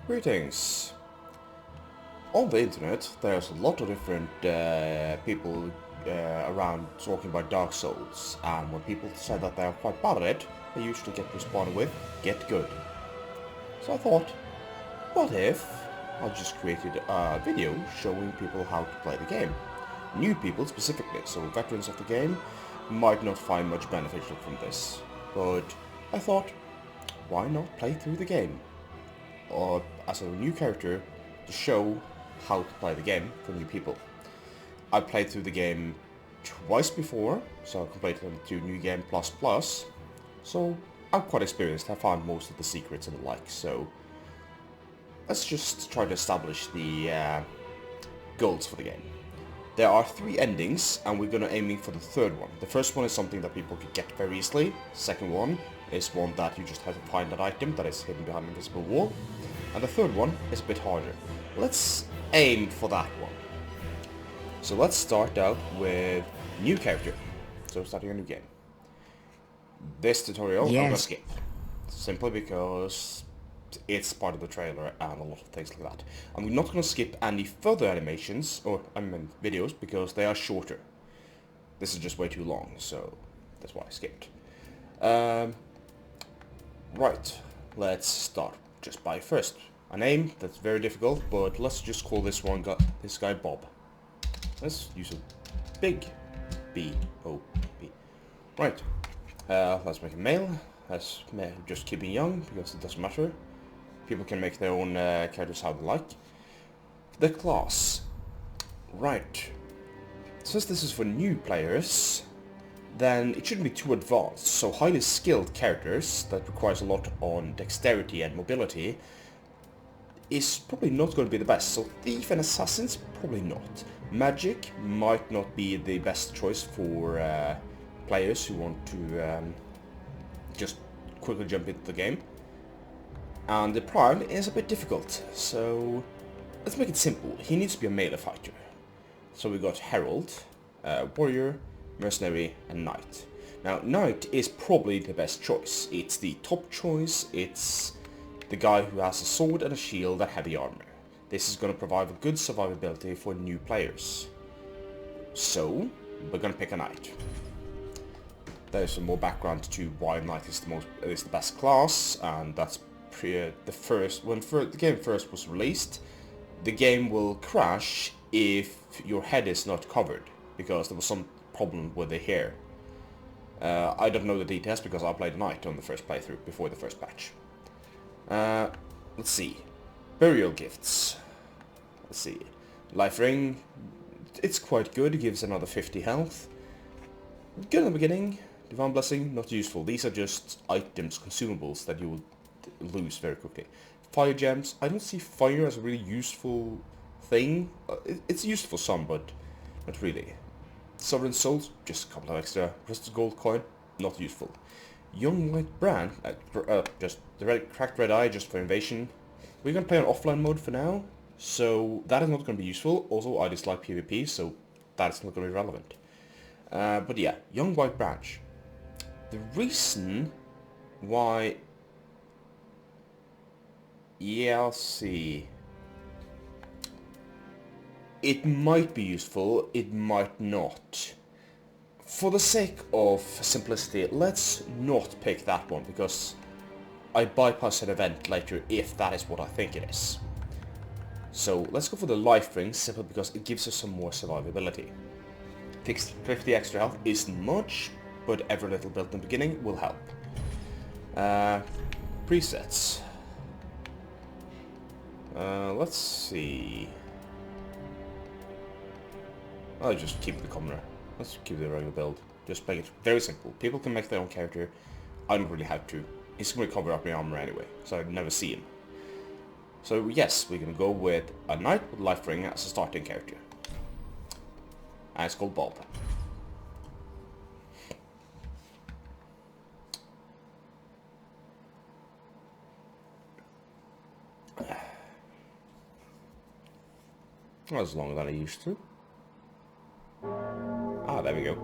Greetings. On the internet, there's a lot of different people around talking about Dark Souls, and when people say that they are quite bad at it, they usually get responded with, "Get good." So I thought, what if I just created a video showing people how to play the game? New people specifically, so veterans of the game might not find much beneficial from this. But I thought, why not play through the game? Or as a new character to show how to play the game for new people. I played through the game twice before, so I completed it to New Game Plus Plus. So I'm quite experienced. I found most of the secrets and the like. So let's just try to establish the goals for the game. There are 3 endings, and we're gonna aiming for the 3rd one. The first one is something that people could get very easily. Second one is one that you just have to find that item that is hidden behind an invisible wall. And the 3rd one is a bit harder. Let's aim for that one. So let's start out with new character. So starting a new game. This tutorial I'm gonna skip. Simply because it's part of the trailer and a lot of things like that. And we're not going to skip any further animations, or videos, because they are shorter. This is just way too long, so that's why I skipped. Right, let's start just by first. A name that's very difficult, but let's just call this guy Bob. Let's use a big B-O-B. Right, let's make him male. Let's just keep him young, because it doesn't matter. People can make their own characters how they like. The class. Right. Since this is for new players, then it shouldn't be too advanced. So highly skilled characters that requires a lot on dexterity and mobility is probably not going to be the best. So thief and assassins, probably not. Magic might not be the best choice for players who want to just quickly jump into the game. And the prime is a bit difficult, so let's make it simple. He needs to be a melee fighter. So we got Herald, Warrior, Mercenary, and Knight. Now, Knight is probably the best choice. It's the top choice. It's the guy who has a sword and a shield and heavy armor. This is going to provide a good survivability for new players. So, we're going to pick a Knight. There's some more background to why Knight is the best class, and that's when the game first was released. The game will crash if your head is not covered, because there was some problem with the hair. I don't know the details because I played Knight on the first playthrough before the first patch. Let's see. Burial gifts. Let's see. Life ring. It's quite good. It gives another 50 health. Good in the beginning. Divine blessing, not useful. These are just items, consumables that you will lose very quickly. Fire gems. I don't see fire as a really useful thing. It's useful for some, but not really. Sovereign souls, just a couple of extra. Rusted gold coin, not useful. Young white brand, just the cracked red eye, just for invasion. We're gonna play on offline mode for now, so that is not gonna be useful. Also, I dislike PvP, so that's not gonna be relevant. But yeah, young white branch. The reason why... Yeah, I'll see. It might be useful, it might not. For the sake of simplicity, let's not pick that one, because I bypass an event later if that is what I think it is. So let's go for the life ring, simply because it gives us some more survivability. 50 extra health isn't much, but every little build in the beginning will help. Presets. Let's see. I'll just keep the commoner. Let's keep the regular build. Just make it very simple. People can make their own character. I don't really have to. He's going to cover up my armor anyway, so I'd never see him. So yes, we're going to go with a Knight with Life Ring as a starting character. And it's called Bob. Not as long as I used to. Ah, there we go.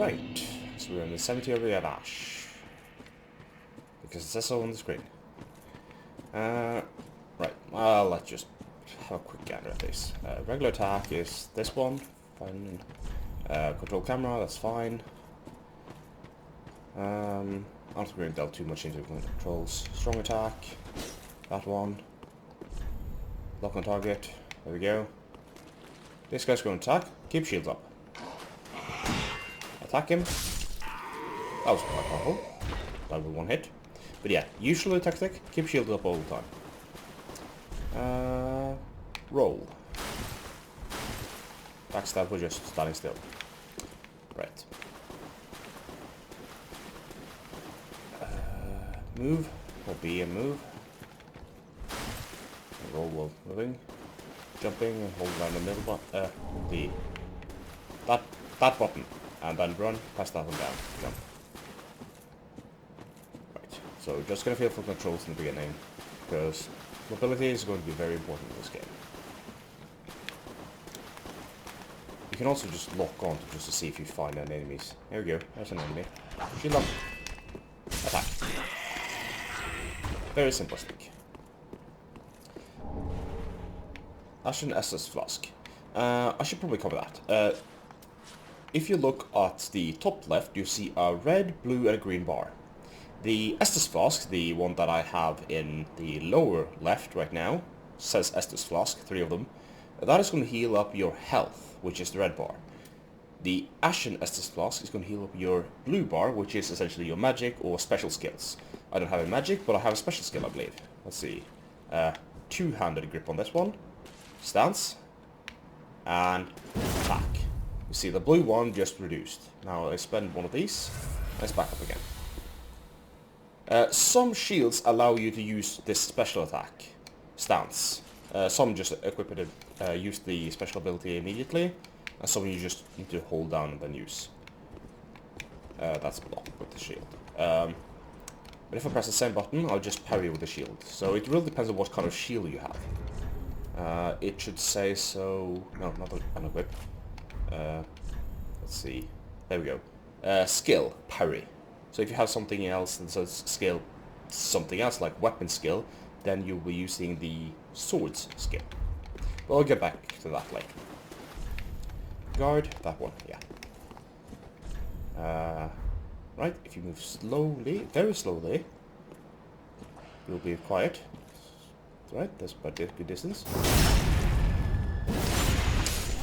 Right, so we're in the cemetery of Ash. Because it says so on the screen. Right, well, let's just have a quick gander at this. Regular attack is this one, fine. Control camera, that's fine. I don't think we're going to delve too much into controls. Strong attack, that one. Lock on target, there we go. This guy's going to attack, keep shields up. Attack him. That was quite powerful. Died with one hit. But yeah, usually tactic, keep shields up all the time. Roll. Backstab was just standing still. Right. Move. Will be a move. Roll while moving. Jumping and hold down the middle button. That button. And then run, press that one down. Jump. Right. So we're just gonna feel for controls in the beginning. Because mobility is going to be very important in this game. You can also just lock on just to see if you find any enemies. There we go, there's an enemy. Shield up. Attack. Very simplistic. Ashen Estus Flask. I should probably cover that. If you look at the top left, you see a red, blue and a green bar. The Estus Flask, the one that I have in the lower left right now, says Estus Flask, 3 of them. That is going to heal up your health, which is the red bar. The Ashen Estus Flask is going to heal up your blue bar, which is essentially your magic or special skills. I don't have a magic, but I have a special skill, I believe. Let's see. Two-handed grip on this one. Stance. And attack. You see, the blue one just reduced. Now I spend one of these, and it's back up again. Some shields allow you to use this special attack. Stance. Some just equip it, use the special ability immediately, and some you just need to hold down and then use. That's blocked with the shield. But if I press the same button, I'll just parry with the shield. So it really depends on what kind of shield you have. It should say so... No, not unequip. Let's see. There we go. Skill, parry. So if you have something else that says skill, something else like weapon skill, then you'll be using the swords skill. But I'll get back to that later. Guard, that one, yeah. Right, if you move slowly, very slowly, you'll be quiet. Right, that's about a good distance.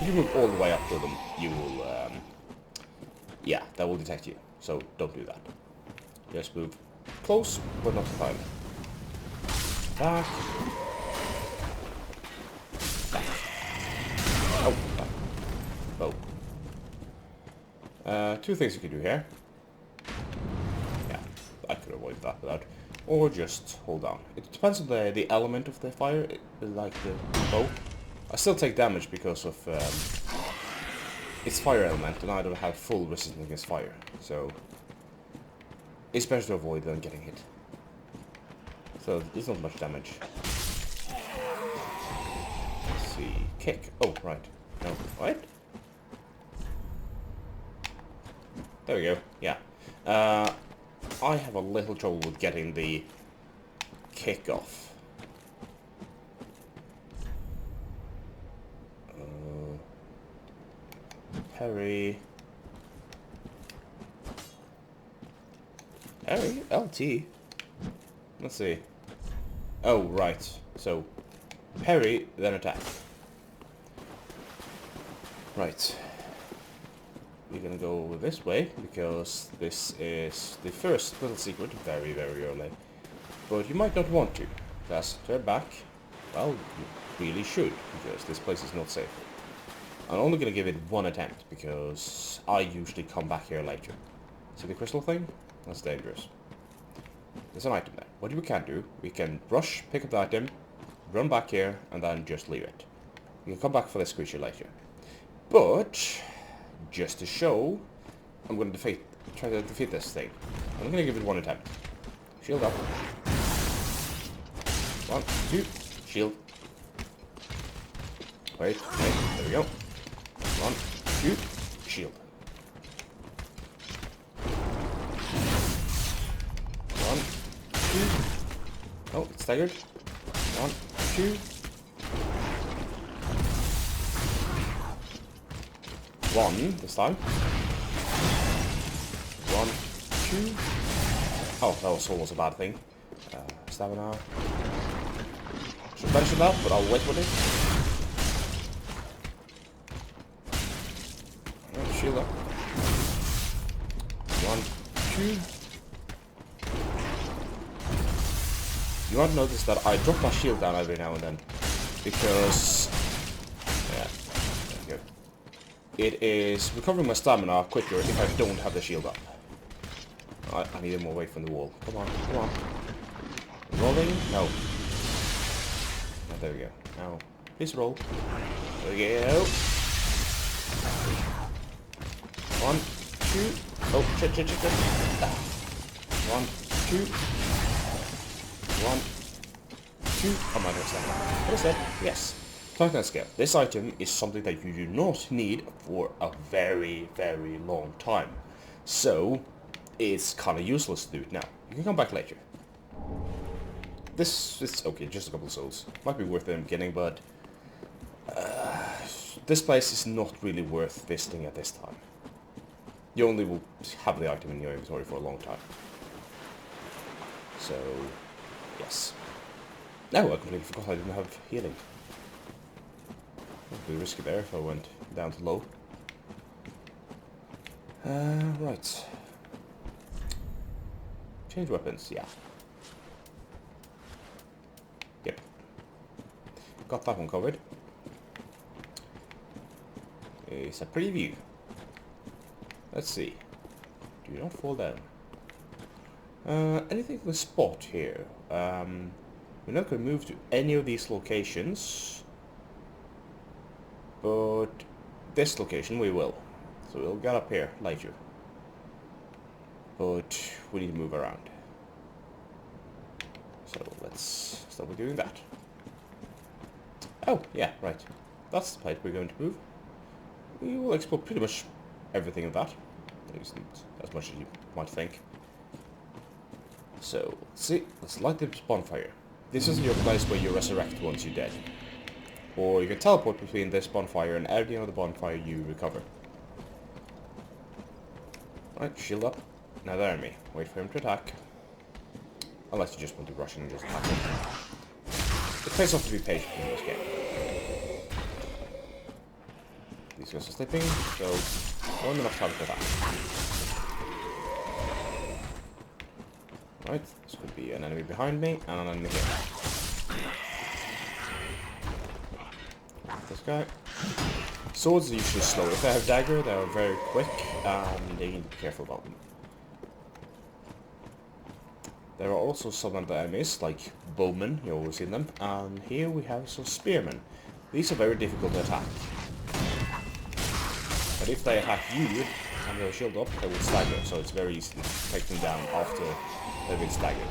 If you move all the way up to them, you will, yeah, that will detect you. So don't do that. Just move close, but not too far. Back. Back. Oh, back. Oh. Two things you can do here. Yeah, I could avoid that without. Or just hold down. It depends on the element of the fire, like the bow. I still take damage because of its fire element, and I don't have full resistance against fire. So it's better to avoid than getting hit. So there's not much damage. Let's see. Kick. Oh, right. No, what? There we go. Yeah. I have a little trouble with getting the kick off. Parry. Parry? LT? Let's see. Oh, right. So, parry, then attack. Right. We're gonna go this way, because this is the first little secret, very, very early. But you might not want to. Just turn back. Well, you really should, because this place is not safe. I'm only gonna give it one attempt, because I usually come back here later. See the crystal thing? That's dangerous. There's an item there. What we can do, we can rush, pick up the item, run back here, and then just leave it. We can come back for this creature later. But, just to show, I'm gonna try to defeat this thing. I'm gonna give it one attempt. Shield up. 1, 2, shield. Wait, there we go. 1, 2, shield. 2. Oh, it's staggered. 1, 2. 1 this time. 1, 2. Oh, that was almost a bad thing. Stamina. Should mention that, but I'll wait with it. Alright, shield up. 1, 2. You might notice that I drop my shield down every now and then, because yeah, there we go. It is recovering my stamina quicker if I don't have the shield up. I need him away from the wall. Come on, come on. Rolling? No. Oh, there we go. Now, please roll. There we go. 1, 2. Oh, shit. 1, 2. 1, 2. Oh my god, what is that? Yes. Titan scale. This item is something that you do not need for a very, very long time. So, it's kind of useless to do it now. You can come back later. This is okay, just a couple of souls. Might be worth it in the beginning, but this place is not really worth visiting at this time. You only will have the item in your inventory for a long time. So, yes. No, I completely forgot I didn't have healing. It would be risky there if I went down to low. Right. Change weapons, yeah. Yep. Got that one covered. It's a preview. Let's see. Do not fall down. Anything to spot here? We're not going to move to any of these locations, but this location we will. So we'll get up here later. But we need to move around. So let's start with doing that. Oh, yeah, right. That's the place we're going to move. We will explore pretty much everything of that. At least as much as you might think. So, let's see. Let's light this bonfire. This is your place where you resurrect once you're dead. Or you can teleport between this bonfire and every other bonfire you recover. Right, shield up. Now the enemy. Wait for him to attack. Unless you just want to rush in and just attack him. It pays off to be patient in this game. These guys are sleeping, so not enough time for that. Right, this could be an enemy behind me and an enemy here. This guy. Swords are usually slow. If they have dagger, they are very quick, and they need to be careful about them. There are also some other enemies, like bowmen, you always see them, and here we have some spearmen. These are very difficult to attack. But if they attack you, and they're shield up, they will stagger, so it's very easy to take them down after they've been staggered.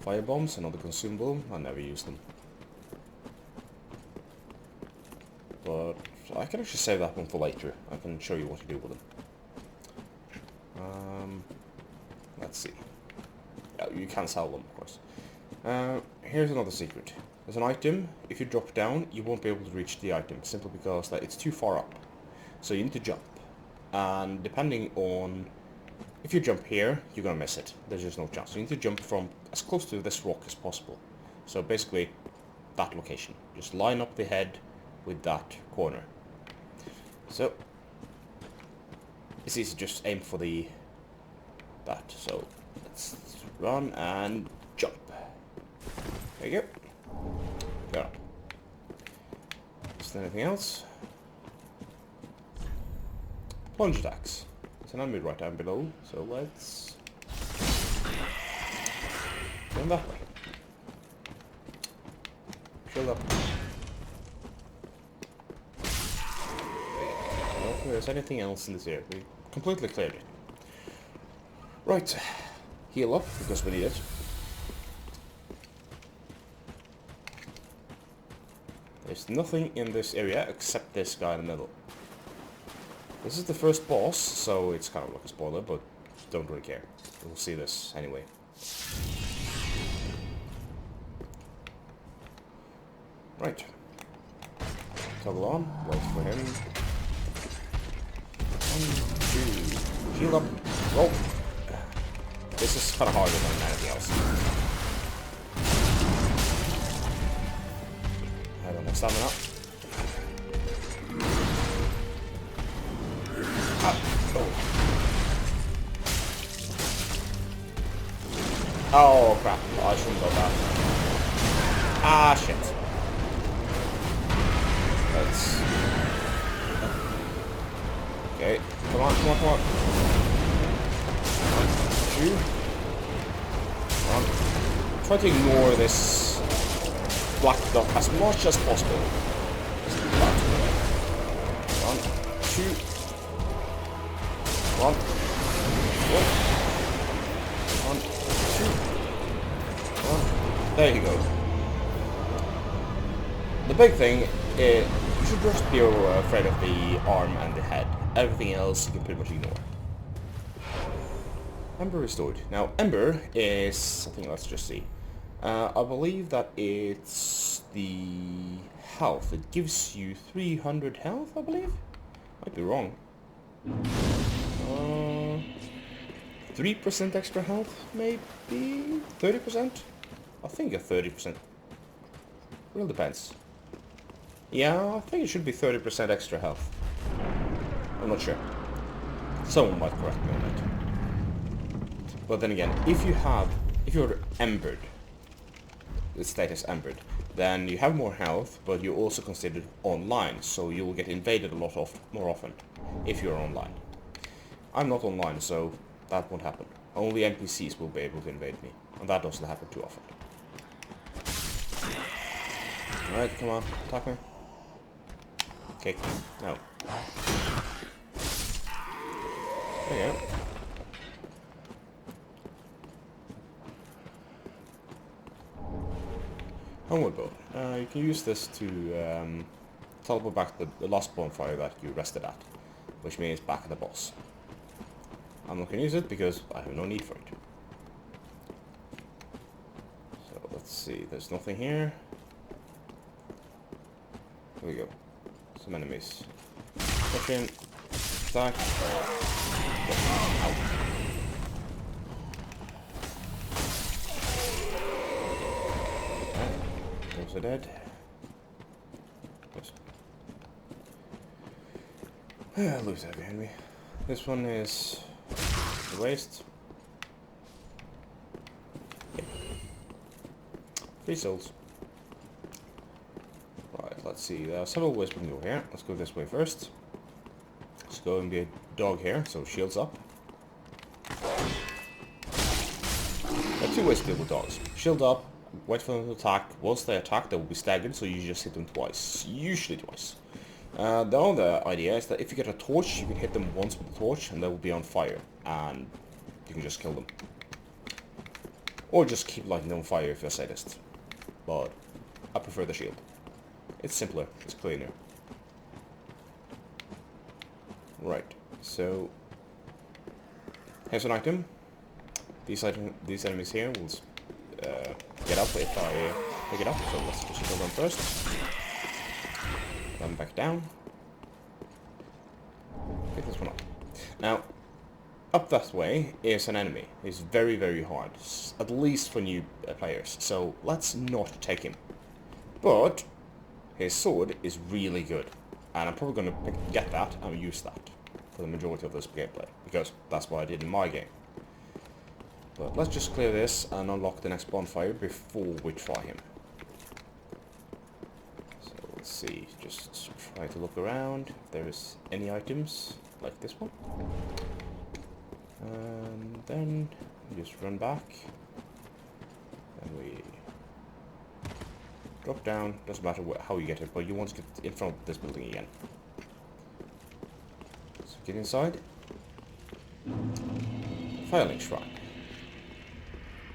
Fire bombs, another consumable, I never use them. But I can actually save that one for later. I can show you what to do with them. Let's see. Yeah, you can sell them, of course. Here's another secret. There's an item. If you drop down, you won't be able to reach the item, simply because it's too far up. So you need to jump. And depending on... If you jump here, you're gonna miss it. There's just no chance. You need to jump from as close to this rock as possible. So basically, that location. Just line up the head with that corner. So it's easy to just aim for the that. So let's run and jump. There you go. Got up. Is there anything else? Plunge attacks. There's an enemy right down below, so let's go that way. Shield up. If there's anything else in this area, we completely cleared it. Right, heal up because we need it. There's nothing in this area except this guy in the middle. This is the first boss, so it's kind of like a spoiler, but don't really care. We'll see this anyway. Right. Toggle on. Wait for him. 1, 2. Heal up. Roll. This is kind of harder than anything else. I don't have stamina. Oh crap, I shouldn't go that. Ah shit. Let's... Okay, come on, come on, come on. 1, 2. Come on. Try to ignore this black dot as much as possible. 1, 2. Come on. 1, 2. Come on. There you go. The big thing is you should just be afraid of the arm and the head. Everything else you can pretty much ignore. Ember restored. Now Ember is something, let's just see. I believe that it's the health. It gives you 300 health, I believe? Might be wrong. 3% extra health, maybe? 30%? I think a 30%. Really depends. Yeah, I think it should be 30% extra health. I'm not sure. Someone might correct me on that. But then again, if you're embered, the status embered, then you have more health, but you're also considered online, so you will get invaded a lot more often if you're online. I'm not online, so that won't happen. Only NPCs will be able to invade me, and that doesn't happen too often. Alright, come on, attack me. Okay, no. There you go. Homeward boat. You can use this to teleport back to the last bonfire that you rested at, which means back at the boss. I'm not going to use it because I have no need for it. So let's see, there's nothing here. Here we go. Some enemies. Push in. Attack. Ow. Those are dead. Lose that behind me. This one is the waste. Yep. 3 souls. Right, let's see. There are several ways we can go here. Let's go this way first. Let's go and be a dog here, so shields up. There are 2 ways to deal with dogs. Shield up, wait for them to attack. Once they attack, they will be staggered, so you just hit them twice. Usually twice. The other idea is that if you get a torch, you can hit them once with the torch, and they will be on fire, and you can just kill them. Or just keep lighting them on fire if you're a sadist. But I prefer the shield. It's simpler, it's cleaner. Right, so here's an item. These enemies here will get up if I pick it up, so let's just kill them first. Then back down. Pick this one up. Now, up that way is an enemy. He's very, very hard, at least for new players, so let's not take him. But his sword is really good, and I'm probably going to get that and use that for the majority of this gameplay, because that's what I did in my game. But let's just clear this and unlock the next bonfire before we try him. So let's see, just try to look around if there is any items like this one. And then just run back, and we drop down. Doesn't matter how you get it, but you want to get in front of this building again. So get inside. Filing Shrine.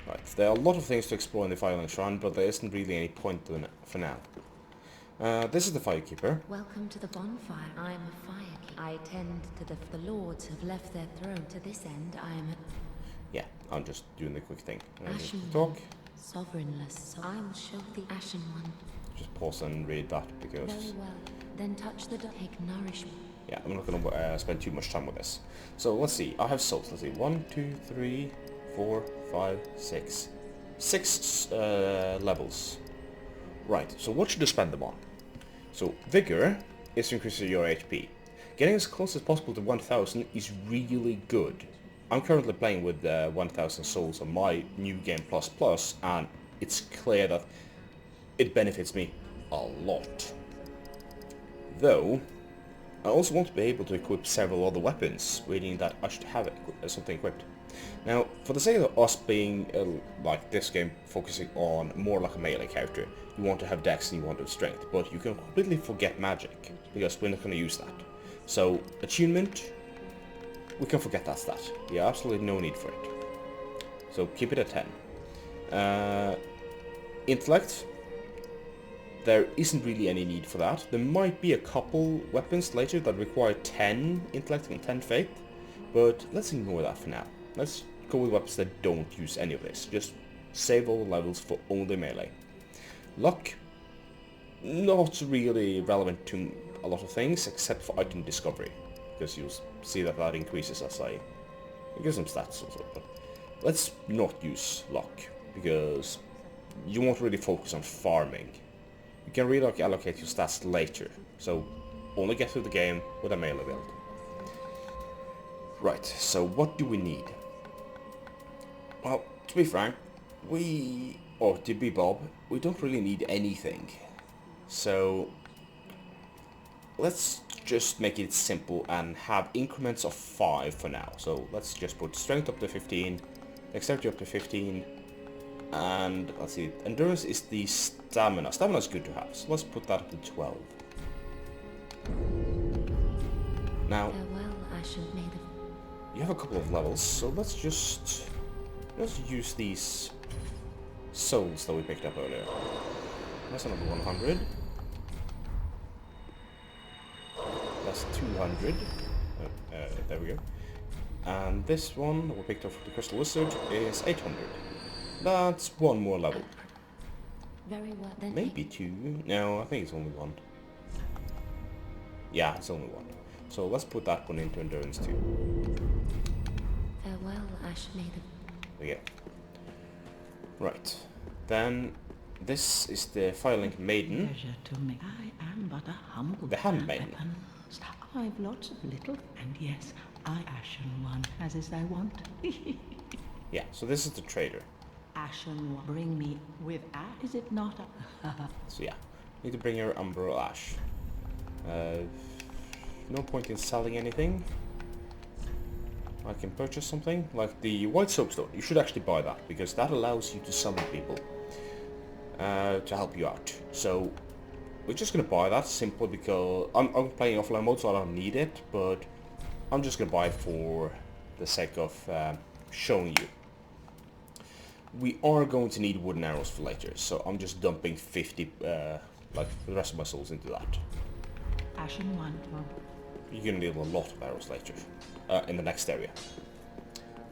Right, there are a lot of things to explore in the Filing Shrine, but there isn't really any point to it for now. This is the Firekeeper. Welcome to the bonfire. I am a firekeeper. I tend to the lords have left their throne. To this end, I am a Yeah, I'm just doing the quick thing. ashen Talk. one, sovereignless. So I will show the ashen one. Just pause and read that because... Very well. Then touch the take nourishment. Yeah, I'm not gonna spend too much time with this. So let's see, I have souls. Let's see, 1, 2, 3, 4, 5, 6. 6 levels. Right, so what should I spend them on? So Vigor is increasing your HP. Getting as close as possible to 1000 is really good. I'm currently playing with 1000 souls on my new game plus, and it's clear that it benefits me a lot. Though, I also want to be able to equip several other weapons, meaning that I should have something equipped. Now, for the sake of us being, like this game, focusing on more like a melee character, you want to have dex and you want to have strength, but you can completely forget magic, because we're not going to use that. So, attunement, we can forget that stat. Yeah, absolutely no need for it. So, keep it at 10. Intellect, there isn't really any need for that. There might be a couple weapons later that require 10 intellect and 10 faith, but let's ignore that for now. Let's go with weapons that don't use any of this. Just save all the levels for only melee. Luck, not really relevant to a lot of things except for item discovery, because you'll see that that increases as I give some stats also. But let's not use luck, because you won't really focus on farming. You can really allocate your stats later, so only get through the game with a melee build. Right, so what do we need? Well, to be frank, to be Bob, we don't really need anything. So let's just make it simple and have increments of 5 for now. So let's just put strength up to 15, dexterity up to 15, and let's see, endurance is the stamina. Stamina is good to have, so let's put that up to 12. Now, Farewell, ashen maiden. you have a couple of levels, so let's use these souls that we picked up earlier. That's another 100. That's 200. There we go. And this one that we picked up from the Crystal Wizard is 800. That's one more level. Very well. Then Maybe 2. No, I think it's only 1. Yeah, it's only 1. So let's put that one into endurance too. farewell, ashen maiden. Yeah. Right. Then this is the Firelink Maiden. Pleasure to me. I am but a humble The handmaiden. weapons. I've lots of little, and yes, I ashen one, as is thy want. Yeah, so this is the trader. Ashen one, bring me with ash, is it not a... So yeah, need to bring her Umbral Ash. No point in selling anything. I can purchase something, like the White Soapstone. You should actually buy that, because that allows you to summon people to help you out. So we're just going to buy that simply because I'm playing offline mode, so I don't need it, but I'm just going to buy it for the sake of showing you. We are going to need wooden arrows for later, so I'm just dumping 50, like the rest of my souls into that. Ashen one. You're going to need a lot of arrows later, in the next area.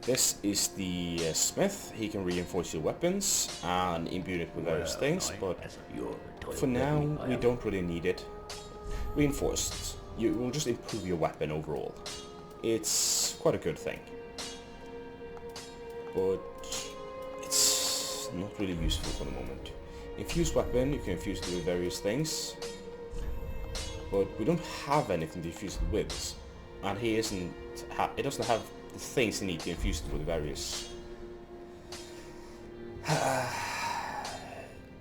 This is the smith. He can reinforce your weapons and imbue it with various things, but for now we don't really need it. Reinforced. You will just improve your weapon overall. It's quite a good thing, but it's not really useful for the moment. Infused weapon, you can infuse it with various things, but we don't have anything to infuse it with, and he it doesn't have the things you need to infuse it with various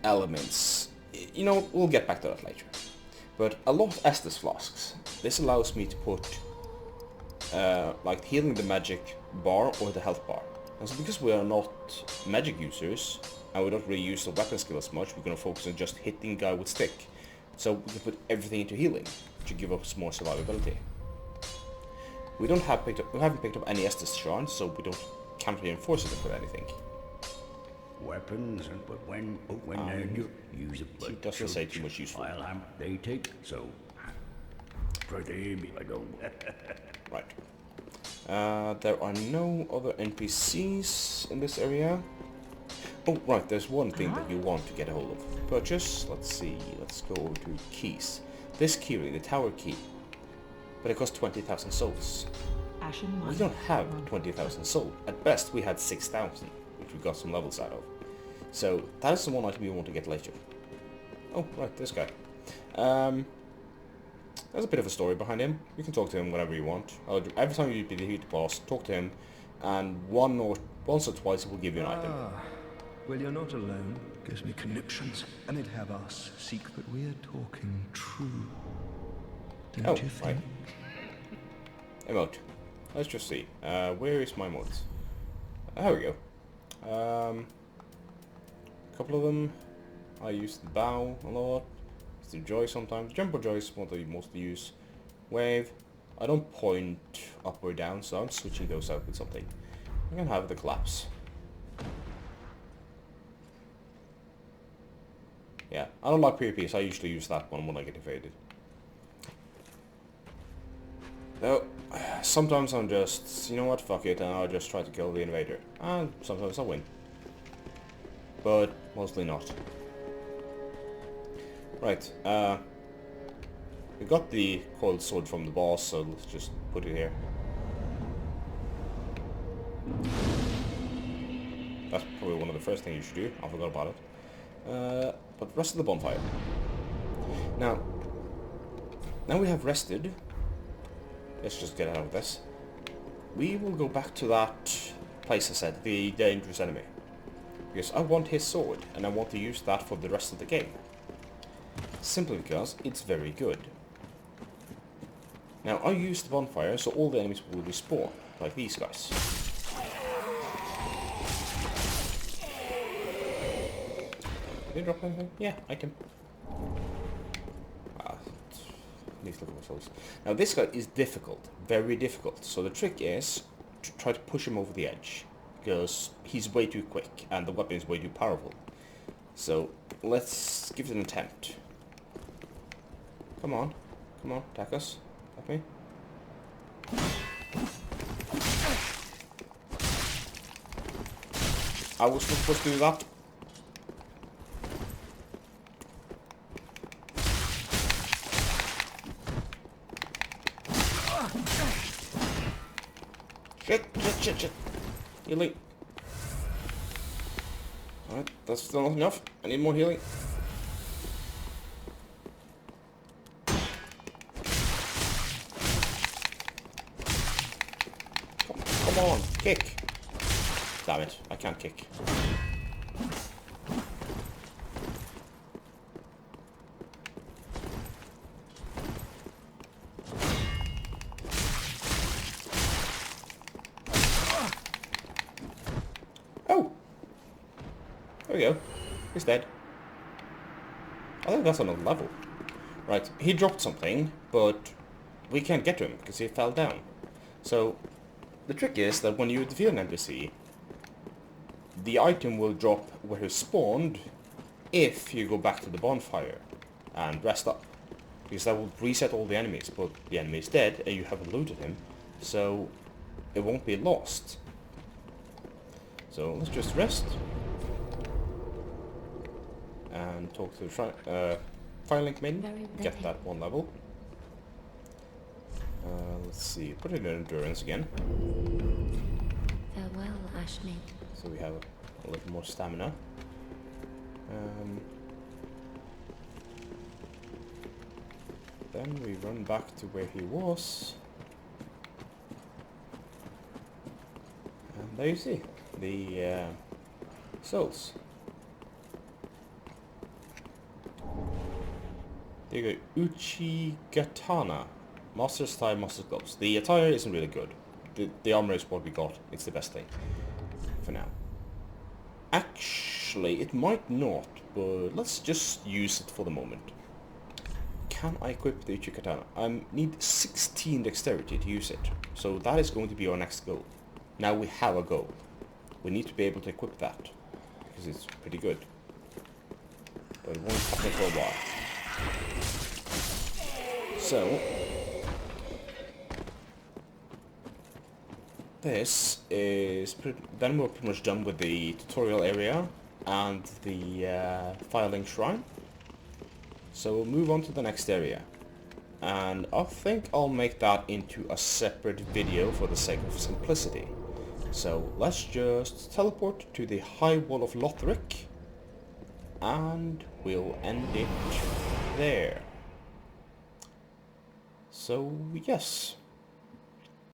elements. You know, we'll get back to that later. But a lot of Estus flasks. This allows me to put like healing the magic bar or the health bar. And so because we are not magic users and we don't really use the weapon skill as much, we're going to focus on just hitting guy with stick. So we can put everything into healing to give us more survivability. We haven't picked up any Estus shards, so we can't reinforce it with anything. weapons, and but when they're new, use it. He doesn't say too much useful. While they take so. Pretty, I don't. Right. There are no other NPCs in this area. Oh, right, there's one thing that you want to get a hold of. Purchase, let's see, let's go over to keys. This key, the tower key. But it costs 20,000 souls. We don't have 20,000 souls. At best, we had 6,000, which we got some levels out of. So, that is the one item you want to get later. Oh, right, this guy. There's a bit of a story behind him. You can talk to him whenever you want. Every time you defeat the boss, talk to him, and once or twice it will give you an item. Well, you're not alone. Gives me conniptions. And they'd have us seek, but we're talking true. Don't you think? Right. Emote. Let's just see. Where is my emotes? There we go. A couple of them. I use the bow a lot. Use the joy sometimes. Jump or joy is what I mostly use. Wave. I don't point up or down, so I'm switching those out with something. I'm gonna have the collapse. Yeah, I don't like PvP, so I usually use that one when I get invaded. Though, sometimes I'm just, you know what, fuck it, and I'll just try to kill the invader. And sometimes I win. But, mostly not. Right, we got the coiled sword from the boss, so let's just put it here. That's probably one of the first things you should do, I forgot about it. But rest of the bonfire. Now we have rested. Let's just get out of this. We will go back to that place I said, the dangerous enemy. Because I want his sword, and I want to use that for the rest of the game. Simply because it's very good. Now I use the bonfire so all the enemies will respawn, like these guys. Did they drop anything? Yeah, item. Please look at myself. Now this guy is difficult, very difficult. So the trick is to try to push him over the edge, because he's way too quick and the weapon is way too powerful. So let's give it an attempt. Come on, attack us, attack me. I was not supposed to do that. Shit. Healing. Alright, that's still not enough. I need more healing. Come on, kick. Damn it, I can't kick. There we go. He's dead. I think that's another level. Right, he dropped something, but we can't get to him because he fell down. So, the trick is that when you defeat an NPC, the item will drop where he spawned if you go back to the bonfire and rest up. Because that will reset all the enemies, but the enemy is dead and you haven't looted him, so it won't be lost. So, let's just rest. And talk to the Firelink maiden, get that one level. Let's see, put it in endurance again. Farewell, Ashmead. So we have a little more stamina. Then we run back to where he was. And there you see, the souls. There you go, Uchigatana. Master Style, Master Gloves. The attire isn't really good. The armor is what we got. It's the best thing. For now. Actually, it might not, but let's just use it for the moment. Can I equip the Uchigatana? I need 16 dexterity to use it. So that is going to be our next goal. Now we have a goal. We need to be able to equip that. because it's pretty good. But it won't happen for a while. So, this is then we're pretty much done with the tutorial area and the filing shrine. So we'll move on to the next area. And I think I'll make that into a separate video for the sake of simplicity. So let's just teleport to the High Wall of Lothric, and we'll end it there. So yes.